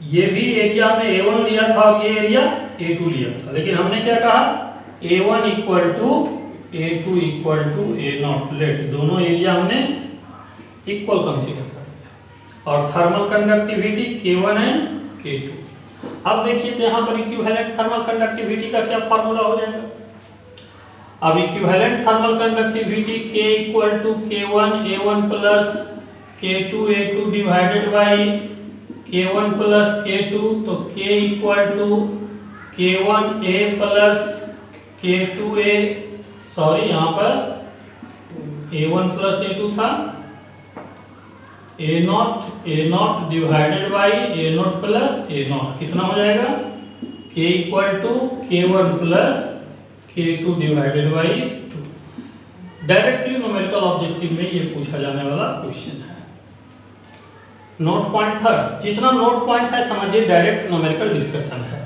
ये भी एरिया हमने A1 लिया था और ये एरिया A2 लिया था, लेकिन हमने क्या कहा A1 equal to A2 equal to A0, let दोनों एरिया हमने इक्वल कंसीडर कर लिया और thermal conductivity K1 and K2। अब देखिए तो यहाँ पर इक्विवेलेंट थर्मल कंडक्टिविटी का क्या फार्मूला हो जाएगा। अब equivalent thermal conductivity K equal to K1 A1 plus K2 A2 divided by K1 plus K2, तो K equal to K1A plus K2A, sorry यहाँ पर A1 प्लस A2 था, A0 divided by A0 plus A0, कितना हो जाएगा K equal to K1 plus K2 divided by 2। Directly numerical objective में ये पूछा जाने वाला क्वेश्चन है। नोट पॉइंट थर्ड, जितना नोट पॉइंट है समझिए डायरेक्ट न्यूमेरिकल डिस्कशन है,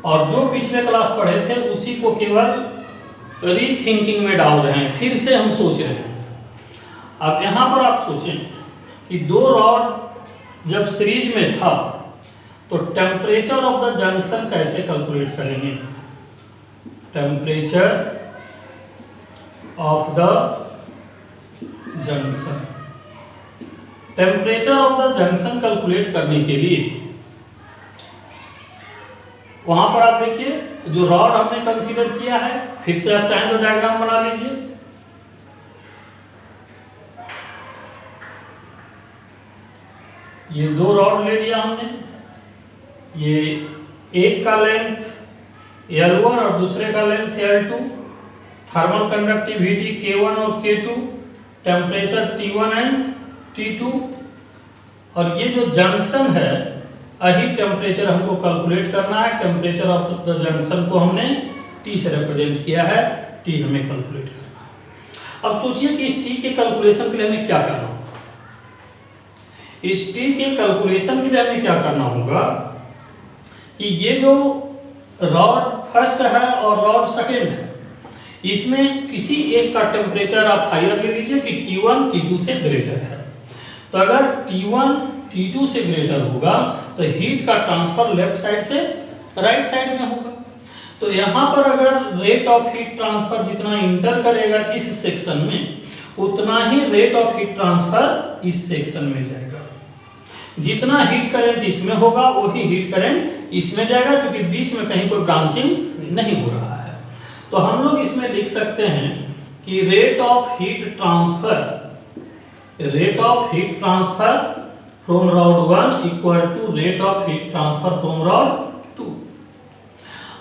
और जो पिछले क्लास पढ़े थे उसी को केवल रीथिंकिंग में डाल रहे हैं, फिर से हम सोच रहे हैं। अब यहाँ पर आप सोचें कि दो रॉड जब सीरीज में था तो टेम्परेचर ऑफ द जंक्शन कैसे कैलकुलेट करेंगे। Temperature of the junction, temperature of the junction calculate करने के लिए वहां पर आप देखिए जो रॉड हमने कंसीडर किया है, फिर से आप चाहें तो डायग्राम बना लीजिए। ये दो रॉड ले लिया हमने, ये एक का लेंथ L1 और दूसरे का length L2, thermal conductivity K1 और K2, temperature T1 and T2, और ये जो जंक्शन है यही टेम्परेचर हमको कैलकुलेट करना है। टेम्परेचर ऑफ द जंक्शन को हमने T से रिप्रेजेंट किया है, T हमें कैलकुलेट करना है। अब सोचिए कि इस T के कैलकुलेशन के लिए हमें क्या करना होगा। इस T के कैलकुलेशन के लिए हमें क्या करना होगा कि ये जो रॉड फर्स्ट है और रॉड सेकेंड है, इसमें किसी एक का टेम्परेचर आप हायर ले लीजिए कि T1 T2 से ग्रेटर है। तो अगर T1 T2 से ग्रेटर होगा तो हीट का ट्रांसफर लेफ्ट साइड से राइट साइड में होगा। तो यहाँ पर अगर रेट ऑफ हीट ट्रांसफर जितना इंटर करेगा इस सेक्शन में, उतना ही रेट ऑफ हीट ट्रांसफर इस सेक्शन में जाएगा। जितना हीट करंट इसमें होगा वही हीट करंट इसमें जाएगा, क्योंकि बीच में कहीं कोई ब्रांचिंग नहीं हो रहा है। तो हम लोग इसमें लिख सकते हैं कि rate of heat transfer from rod 1 equal to rate of heat transfer from rod 2।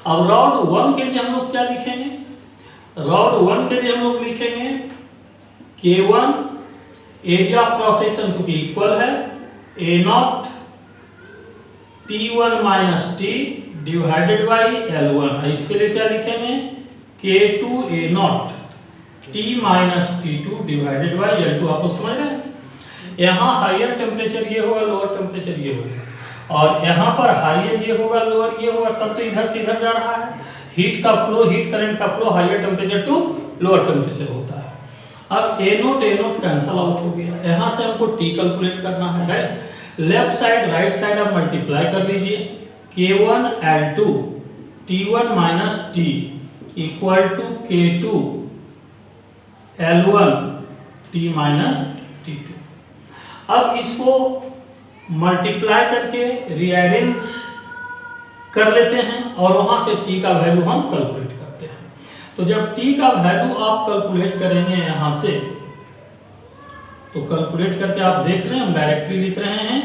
अब रॉड 1 के लिए हम लोग क्या लिखेंगे, रॉड 1 के लिए हम लोग लिखेंगे K1 area of cross section चूंकि इक्वल है A0 T1 minus T divided by L1। इसके लिए क्या लिखेंगे K2 A0 T minus T2 divided by L2। आप लोग समझ रहे हैं, यहाँ हायर टेम्परेचर ये होगा, लोअर टेम्परेचर ये होगा, और यहाँ पर हायर ये होगा, लोअर ये होगा, तब तो इधर से इधर जा रहा है। हीट का फ्लो, हीट करंट का flow higher temperature to lower temperature होता है। अब A0 कैंसल आउट हो गया, यहाँ से हमको T कैलकुलेट करना है, right. Left side right side आप मल्टीप्लाई कर लीजिए, K1 L2 T1 minus T equal to K2 L1 T minus T2। अब इसको मल्टीप्लाई करके रीअरेंज कर लेते हैं और वहां से T का वैल्यू हम कैलकुलेट करते हैं। तो जब T का वैल्यू आप कैलकुलेट करेंगे यहाँ से, तो कैलकुलेट करके आप देख रहे हैं, हम डायरेक्टली लिख रहे हैं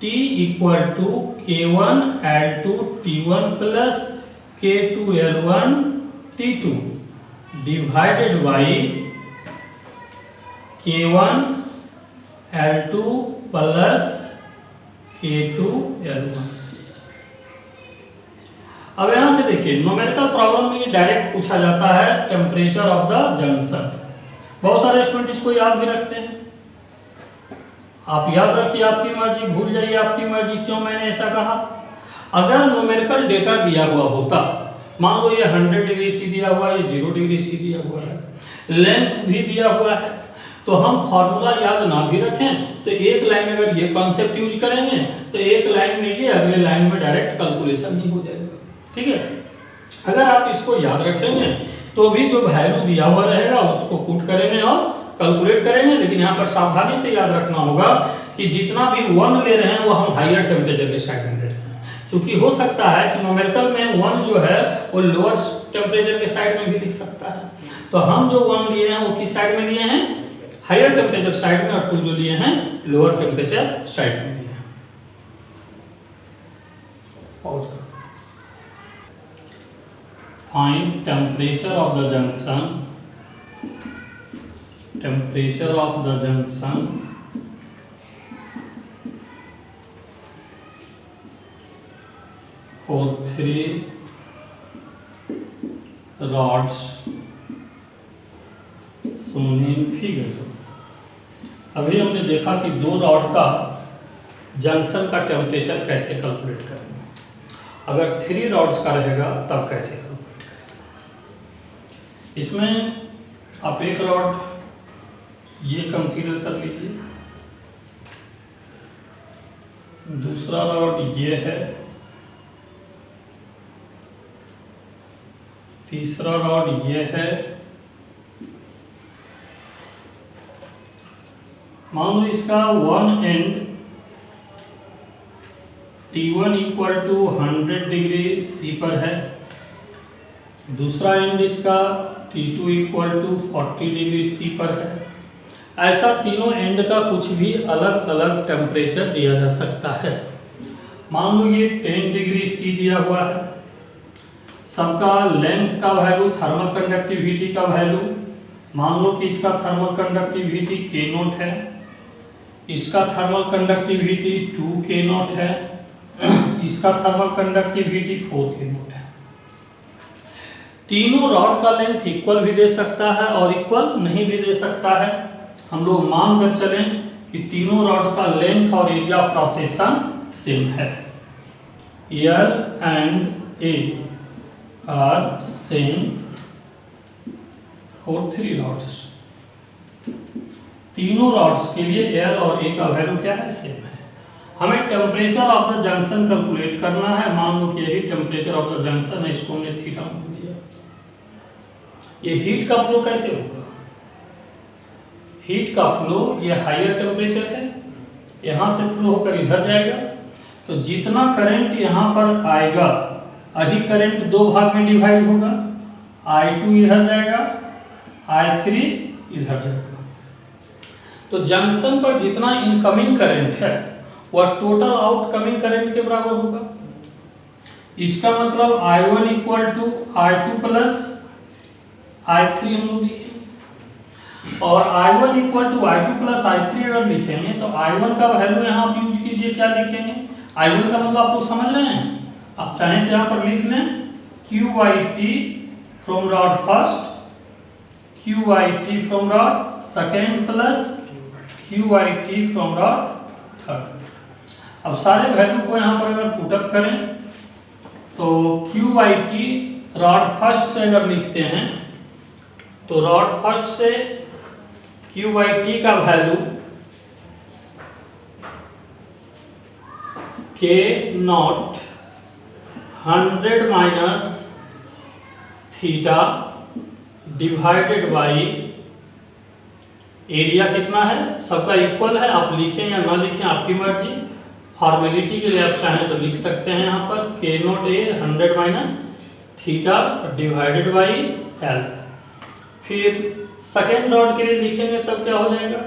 T equal to K1 L2 T1 plus K2 L1 T2 divided by K1 L2 plus K2 L1। अब यहां से देखिए न्यूमेरिकल प्रॉब्लम में डायरेक्ट पूछा जाता है टेम्परेचर ऑफ द जंक्शन। बहुत सारे स्टूडेंट इसको याद भी रखते हैं, आप याद रखिए, आपकी मर्जी, भूल जाइए आपकी मर्जी। क्यों मैंने ऐसा कहा, अगर न्यूमेरिकल डेटा दिया हुआ होता, मान लो ये 100 डिग्री सी दिया हुआ है, ये 0 डिग्री सी दिया हुआ है, लेंथ भी दिया हुआ है, तो हम फॉर्मूला याद ना भी रखें तो एक लाइन अगर ये कॉन्सेप्ट यूज करेंगे तो एक लाइन में ये, अगले लाइन में डायरेक्ट कैलकुलेशन ही हो जाएगा। ठीक है, अगर आप इसको याद रखेंगे तो भी जो वैल्यू दिया हुआ रहेगा उसको पुट करेंगे और कैलकुलेट करेंगे। लेकिन यहाँ पर सावधानी से याद रखना होगा कि जितना भी 1 ले रहे हैं वो हम हायर टेम्परेचर के साइड में ले रहे हैं, क्योंकि हो सकता है कि न्यूमेरिकल में 1 जो है वो लोअर टेम्परेचर के साइड में भी दिख सकता है। तो हम जो 1 लिए हैं वो किस साइड में लिए हैं, हायर टेम्परेचर साइड में, और 2 जो लिए हैं लोअर टेम्परेचर साइड में लिए हैं। Find temperature of the junction, temperature of the junction for 3 rods shown in figure। अभी हमने देखा कि 2 रॉड का जंक्शन का टेम्परेचर कैसे कैलकुलेट करेंगे, अगर 3 रॉड्स का रहेगा तब कैसे कैलकुलेट करेंगे। इसमें आप एक रॉड ये कंसीडर कर लीजिए, दूसरा रॉड ये है, तीसरा रॉड ये है। मान लो इसका 1 and T1 equal to 100 degree C पर है, दूसरा एंड इसका T2 equal to 40 degree C पर है। ऐसा तीनों एंड का कुछ भी अलग अलग टेम्परेचर दिया जा सकता है। मान लो ये 10 डिग्री C दिया हुआ है, सबका लेंथ का वैल्यू, थर्मल कंडक्टिविटी का वैल्यू, मान लो कि इसका थर्मल कंडक्टिविटी K0 है, इसका थर्मल कंडक्टिविटी 2 K0 है, इसका थर्मल कंडक्टिविटी 4 K0 है। तीनों रॉड का लेंथ इक्वल भी दे सकता है और इक्वल नहीं भी दे सकता है। हम लोग मान कर चलें कि तीनों रॉड्स का लेंथ और area of cross section same है। L and A are same for 3 rods। तीनों रॉड्स के लिए L और A का वैल्यू क्या है, सेम है। हमें temperature of the junction calculate करना है। मान लो कि यही टेम्परेचर ऑफ द जंक्शन है, इसको हमने थीटा मान लिया। ये हीट का फ्लो कैसे होगा, हीट का फ्लो ये हायर टेम्परेचर है, यहाँ से फ्लो होकर इधर जाएगा, तो जितना करंट यहाँ पर आएगा अभी करंट 2 भाग में डिवाइड होगा, I2 इधर जाएगा, I3 इधर जाएगा। तो जंक्शन पर जितना इनकमिंग करंट है वह टोटल आउटकमिंग करंट के बराबर होगा। इसका मतलब I1 equal to I2 plus I3 हम लोग लिखें, और I1 equal to I2 plus I3 अगर लिखेंगे तो I1 का वैल्यू यहाँ आप यूज कीजिए, क्या लिखेंगे, I1 का मतलब आप लोग समझ रहे हैं, आप चाहें तो यहाँ पर लिख लें QIT from rod first, QIT from rod second plus QIT from rod third. अब सारे वैल्यू को यहाँ पर अगर पुटअप करें तो QIT रॉड फर्स्ट से अगर लिखते हैं तो रॉड फर्स्ट से QIT का value K0 100 minus theta divided by area कितना है, सबका इक्वल है, आप लिखें या ना लिखें आपकी मर्जी। फॉर्मेलिटी के लिए आप चाहें तो लिख सकते हैं यहाँ पर K0 100 minus theta divided by L। फिर सेकेंड रॉड के लिए लिखेंगे तब क्या हो जाएगा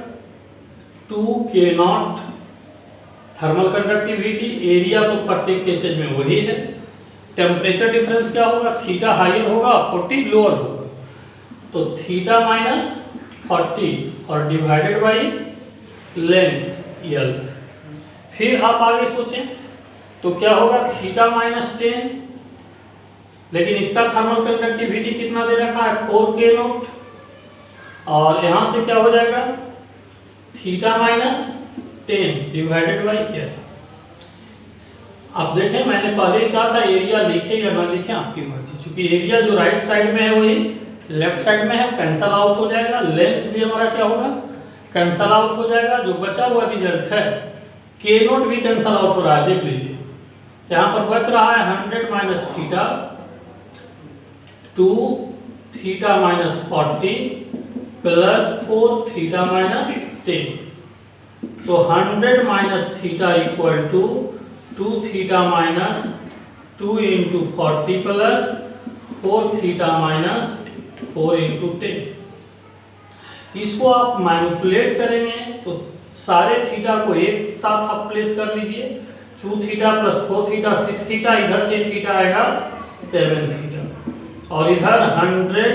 2 K0 थर्मल कंडक्टिविटी, एरिया तो प्रत्येक केसेज में वही है। टेम्परेचर डिफरेंस क्या होगा, थीटा हायर होगा 40 लोअर होगा, तो थीटा माइनस 40 और डिवाइडेड बाई लेंथ L। फिर आप आगे सोचें तो क्या होगा थीटा माइनस 10, लेकिन इसका थर्मल कंडक्टिविटी कितना दे रखा है 4 K0, और यहाँ से क्या हो जाएगा theta minus 10 divided by L। आप देखें मैंने पहले ही कहा था एरिया लिखे या ना लिखे आपकी मर्जी, क्योंकि एरिया जो राइट साइड में है वही लेफ्ट साइड में है, कैंसल आउट हो जाएगा। लेंथ भी हमारा क्या होगा कैंसल आउट हो जाएगा। जो बचा हुआ रिजल्ट है के नोट भी कैंसल आउट हो रहा है, देख लीजिए यहाँ पर बच रहा है 100 minus theta 2 theta minus 40 plus 4 theta minus 10। तो 100 minus theta equal to 2 theta minus 2 into 40 plus 4 theta minus 4 into 10। इसको आप मैनिपुलेट करेंगे तो सारे थीटा को एक साथ आप प्लेस कर लीजिए। 2 थीटा प्लस 4 थीटा 6 थीटा, इधर से थीटा आएगा 7 थीटा, और इधर 100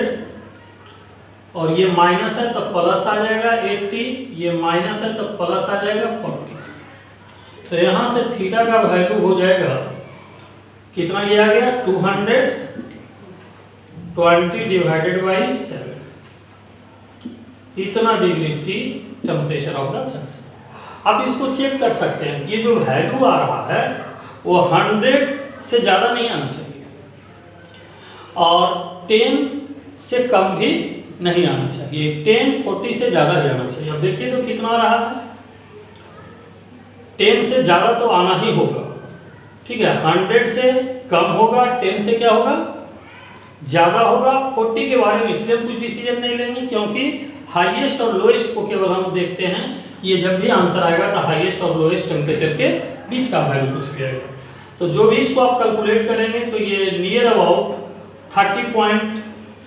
और ये माइनस है तो प्लस आ जाएगा 80, ये माइनस है तो प्लस आ जाएगा 40। तो यहाँ से थीटा का वैल्यू हो जाएगा कितना, ये आ गया 220 डिवाइडेड बाई 7। इतना degree C temperature of the junction. अब इसको चेक कर सकते हैं, ये जो वैल्यू आ रहा है वो 100 से ज़्यादा नहीं आना चाहिए और 10 से कम भी नहीं आना चाहिए। 10 40 से ज़्यादा ही आना चाहिए। अब देखिए तो कितना आ रहा है, 10 से ज़्यादा तो आना ही होगा, ठीक है। 100 से कम होगा, 10 से क्या होगा, ज़्यादा होगा। 40 के बारे में इसलिए हम कुछ डिसीजन नहीं लेंगे क्योंकि हाईएस्ट और लोएस्ट को केवल हम देखते हैं। ये जब भी आंसर आएगा तो हाईएस्ट और लोएस्ट टेम्परेचर के बीच का वैल्यू कुछ भी आएगा। तो जो भी इसको आप कैलकुलेट करेंगे तो ये नियर अबाउट 30 पॉइंट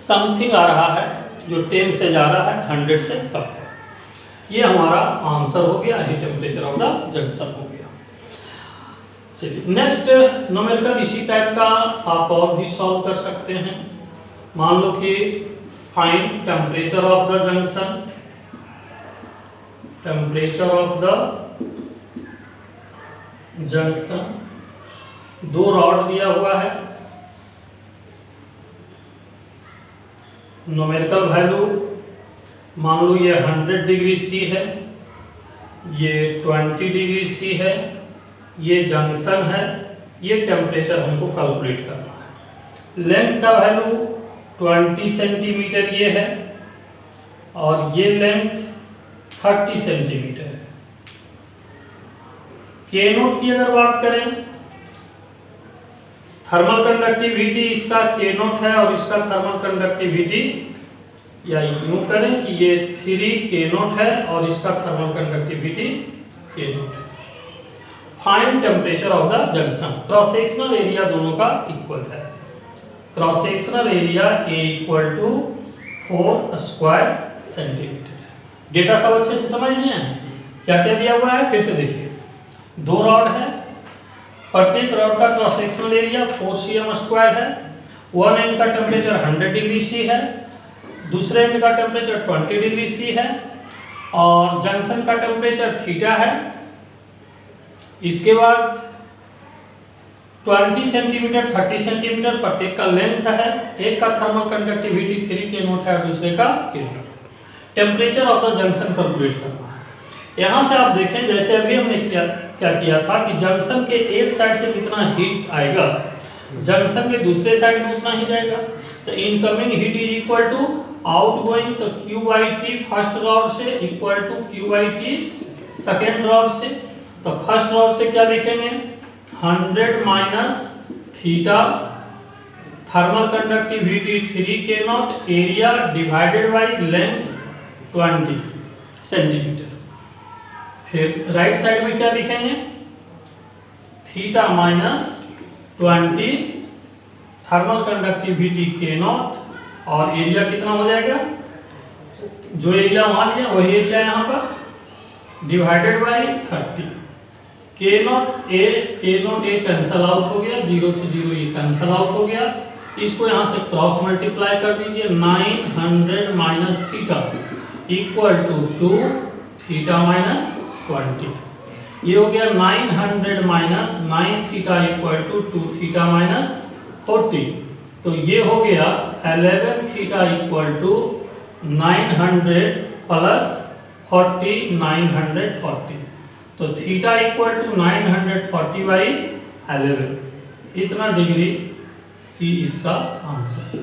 समथिंग आ रहा है, जो 10 से ज़्यादा है, 100 से कम है। ये हमारा आंसर हो गया, heat temperature of the junction हो गया। चलिए नेक्स्ट न्यूमेरिकल इसी टाइप का आप और भी सॉल्व कर सकते हैं। मान लो कि find temperature of the junction, temperature of the junction. 2 rod दिया हुआ है, न्यूमेरिकल वैल्यू मान लो ये 100 डिग्री सी है, ये 20 डिग्री सी है, ये जंक्शन है, ये टेम्परेचर हमको कैलकुलेट करना है। लेंथ का वैल्यू 20 सेंटीमीटर ये है और ये लेंथ 30 सेंटीमीटर है। के नोट की अगर बात करें, थर्मल कंडक्टिविटी इसका के नोट है और इसका थर्मल कंडक्टिविटी, या यूं करें कि ये 3 के नोट है और इसका थर्मल कंडक्टिविटी के नोट है। Find temperature of the junction. Cross sectional area दोनों का इक्वल है। Cross sectional area A equal to 4 square centimetre. Data सब अच्छे से समझ लिए हैं? क्या क्या दिया हुआ है फिर से देखिए। 2 रॉड है, प्रत्येक रॉड का cross sectional area 4 cm square है। वन एंड का टेम्परेचर 100 डिग्री सी है, दूसरे एंड का टेम्परेचर 20 डिग्री सी है और जंक्शन का टेम्परेचर थीटा है। इसके बाद 20 सेंटीमीटर 30 सेंटीमीटर प्रत्येक का लेंथ है। एक का थर्मल कंडक्टिविटी 3 के नोट है और दूसरे का के note. Temperature of the junction calculate करना है। यहाँ से आप देखें जैसे अभी हमने क्या किया था कि जंक्शन के एक साइड से कितना हीट आएगा, जंक्शन के दूसरे साइड में उतना ही जाएगा। तो incoming heat is equal to outgoing, तो Q/T फर्स्ट रॉड से equal to Q/T second rod से। तो फर्स्ट रॉड से क्या लिखेंगे, 100 माइनस थीटा, थर्मल कंडक्टिविटी 3 के not, area divided by length 20 centimetre. फिर राइट साइड में क्या लिखेंगे, थीटा माइनस 20 थर्मल कंडक्टिविटी के नॉट और एरिया कितना हो जाएगा, जो एरिया वहां लिया वही एरिया यहाँ पर, डिवाइडेड बाई 30। के नॉट ए कैंसल आउट हो गया, 0 से 0 ये कैंसल आउट हो गया। इसको यहाँ से क्रॉस मल्टीप्लाई कर दीजिए, 900 minus theta equal to 2 theta minus 20। ये हो गया 900 minus 9 theta equal to 2 theta minus 40। तो ये हो गया 11 थीटा इक्वल टू 900 प्लस 40 940। तो थीटा इक्वल टू 940 बाई 11। इतना डिग्री सी इसका आंसर है।